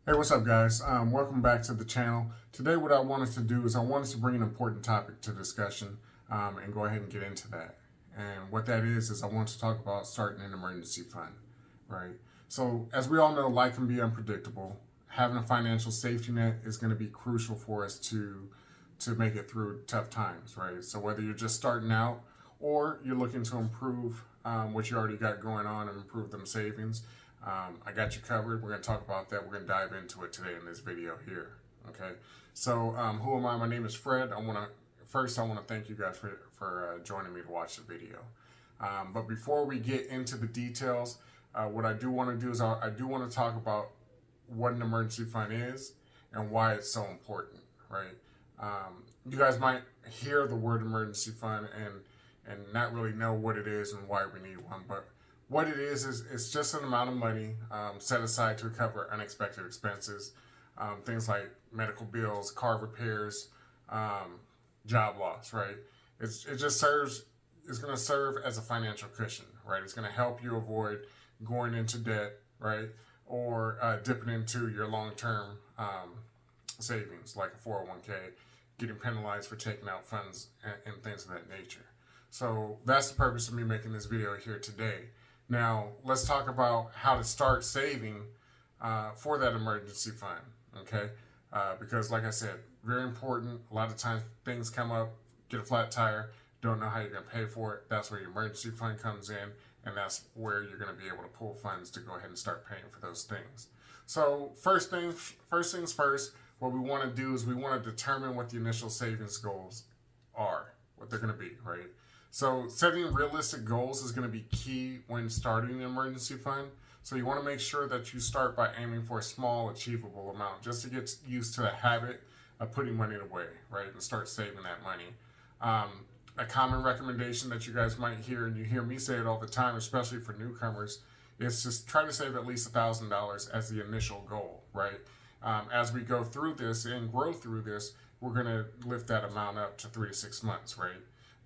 Hey, what's up, guys? Welcome back to the channel. Today, what I wanted to do is I wanted to bring an important topic to discussion and go ahead and get into that. And what that is I want to talk about starting an emergency fund, right? So, as we all know, life can be unpredictable. Having a financial safety net is going to be crucial for us to make it through tough times, right? So, whether you're just starting out or you're looking to improve what you already got going on and improve them savings, I got you covered. We're going to talk about that. We're going to dive into it today in this video here. Okay. So, who am I? My name is Fred. I want to thank you guys for joining me to watch the video. But before we get into the details, what I do want to do is I do want to talk about what an emergency fund is and why it's so important, right? You guys might hear the word emergency fund and not really know what it is and why we need one, but what it is it's just an amount of money set aside to cover unexpected expenses, things like medical bills, car repairs, job loss, right? It just serves, it's going to serve as a financial cushion, right? It's going to help you avoid going into debt, right? Or dipping into your long-term savings like a 401k, getting penalized for taking out funds and things of that nature. So that's the purpose of me making this video here today. Now, let's talk about how to start saving for that emergency fund, okay? Because like I said, very important. A lot of times things come up, get a flat tire, don't know how you're going to pay for it. That's where your emergency fund comes in, and that's where you're going to be able to pull funds to go ahead and start paying for those things. So first things first, what we want to do is we want to determine what the initial savings goals are, what they're going to be, right? So setting realistic goals is going to be key when starting an emergency fund. So you want to make sure that you start by aiming for a small, achievable amount just to get used to the habit of putting money away, right? And start saving that money. A common recommendation that you guys might hear, and you hear me say it all the time, especially for newcomers, is just try to save at least $1,000 as the initial goal, right? As we go through this and grow through this, we're going to lift that amount up to 3 to 6 months, right?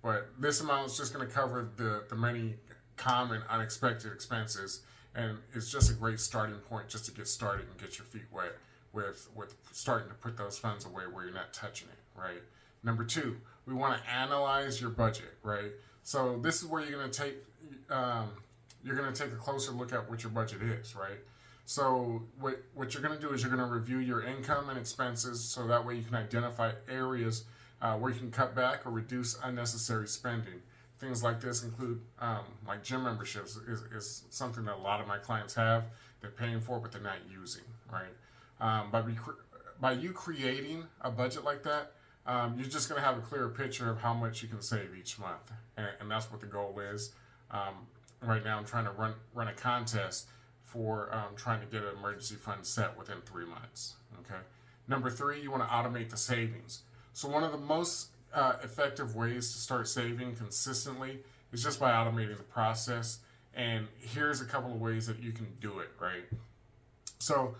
But this amount is just going to cover the many common unexpected expenses, and it's just a great starting point just to get started and get your feet wet with starting to put those funds away where you're not touching it, right? Number two, we want to analyze your budget, right? So this is where you're going to take a closer look at what your budget is, right? So what you're going to do is you're going to review your income and expenses so that way you can identify areas where you can cut back or reduce unnecessary spending. Things like this include like gym memberships is something that a lot of my clients have. They're paying for, but they're not using, right? By you creating a budget like that, you're just going to have a clearer picture of how much you can save each month. And that's what the goal is. Right now I'm trying to run a contest for trying to get an emergency fund set within 3 months, okay? Number three, you want to automate the savings. So one of the most effective ways to start saving consistently is just by automating the process. And here's a couple of ways that you can do it, right? So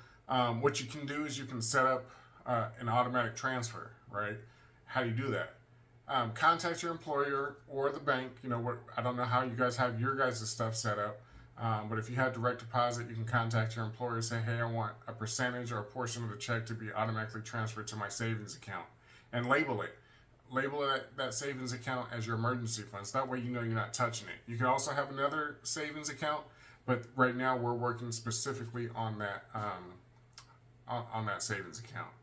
what you can do is you can set up an automatic transfer, right? How do you do that? Contact your employer or the bank. I don't know how you guys have your guys' stuff set up. But if you have direct deposit, you can contact your employer and say, hey, I want a percentage or a portion of the check to be automatically transferred to my savings account. And label it. Label that savings account as your emergency funds. That way you know you're not touching it. You can also have another savings account, but right now we're working specifically on that on that savings account,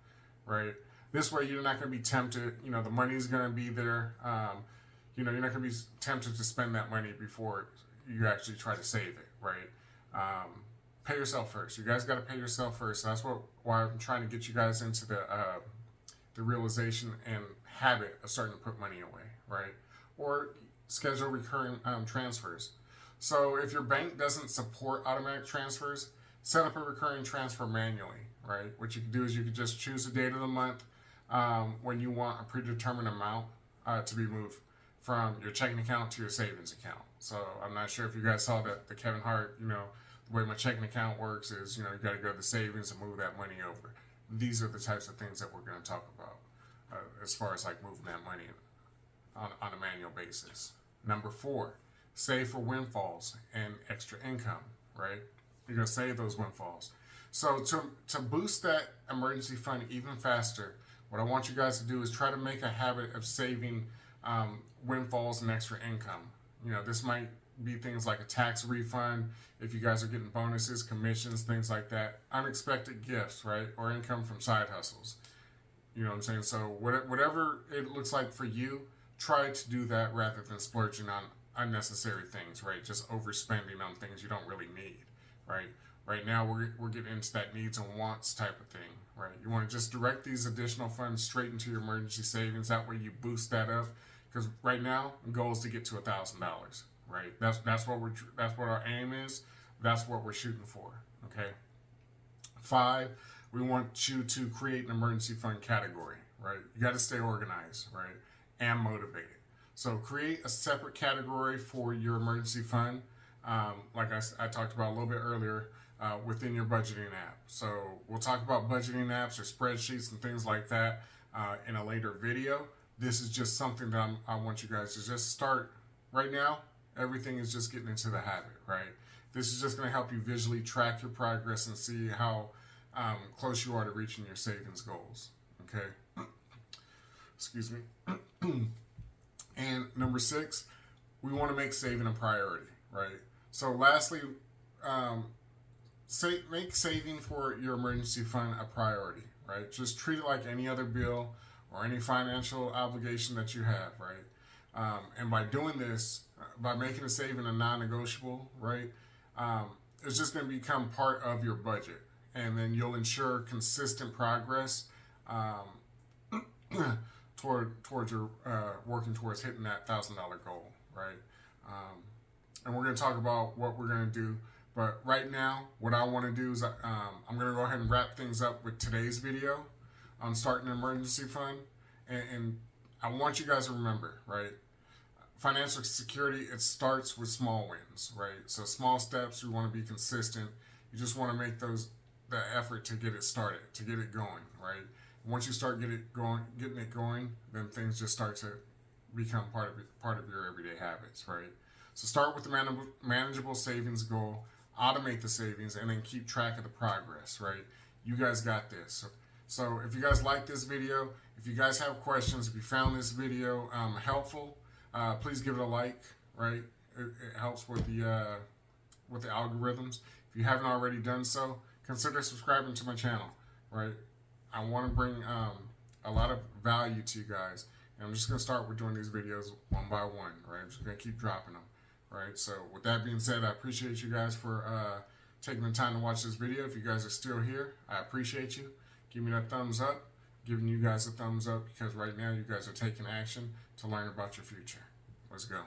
right? This way you're not going to be tempted. The money's going to be there. You're not going to be tempted to spend that money before you actually try to save it, right? Pay yourself first. You guys got to pay yourself first. That's why I'm trying to get you guys into the realization and habit of starting to put money away, right? Or schedule recurring transfers. So if your bank doesn't support automatic transfers, set up a recurring transfer manually, right? What you can do is you can just choose the date of the month when you want a predetermined amount to be moved from your checking account to your savings account. So I'm not sure if you guys saw that the Kevin Hart, the way my checking account works is, you got to go to the savings and move that money over. These are the types of things that we're going to talk about as far as like moving that money on a manual basis. Number four, save for windfalls and extra income, right? You're going to save those windfalls. So to boost that emergency fund even faster, what I want you guys to do is try to make a habit of saving windfalls and extra income. This might be things like a tax refund, if you guys are getting bonuses, commissions, things like that, unexpected gifts, right? Or income from side hustles. You know what I'm saying? So whatever it looks like for you, try to do that rather than splurging on unnecessary things, right? Just overspending on things you don't really need, right? Right now, we're getting into that needs and wants type of thing, right? You want to just direct these additional funds straight into your emergency savings. That way you boost that up. Because right now, the goal is to get to $1,000, right? That's what our aim is. That's what we're shooting for, okay? 5, we want you to create an emergency fund category, right? You got to stay organized, right? And motivated. So create a separate category for your emergency fund, like I talked about a little bit earlier, within your budgeting app. So we'll talk about budgeting apps or spreadsheets and things like that in a later video. This is just something that I want you guys to just start right now. Everything is just getting into the habit, right? This is just going to help you visually track your progress and see how close you are to reaching your savings goals, okay? Excuse me. And number 6, we want to make saving a priority, right? So lastly, make saving for your emergency fund a priority, right? Just treat it like any other bill or any financial obligation that you have, right? And by doing this, by making a saving a non-negotiable, right, it's just going to become part of your budget. And then you'll ensure consistent progress towards your working towards hitting that $1,000 goal, right? And we're going to talk about what we're going to do. But right now, what I want to do is I'm going to go ahead and wrap things up with today's video on starting an emergency fund. And I want you guys to remember, right? Financial security, it starts with small wins, right? So small steps, we want to be consistent. You just want to make the effort to get it started, to get it going, right? Once you start getting it going, then things just start to become part of your everyday habits, right? So start with the manageable savings goal, automate the savings, and then keep track of the progress, right? You guys got this. So if you guys like this video, if you guys have questions, if you found this video helpful, please give it a like, right? It helps with the algorithms. If you haven't already done so, consider subscribing to my channel, right? I want to bring a lot of value to you guys. And I'm just going to start with doing these videos one by one, right? I'm just going to keep dropping them, right? So with that being said, I appreciate you guys for taking the time to watch this video. If you guys are still here, I appreciate you. Give me that thumbs up. Giving you guys a thumbs up because right now you guys are taking action to learn about your future. Let's go.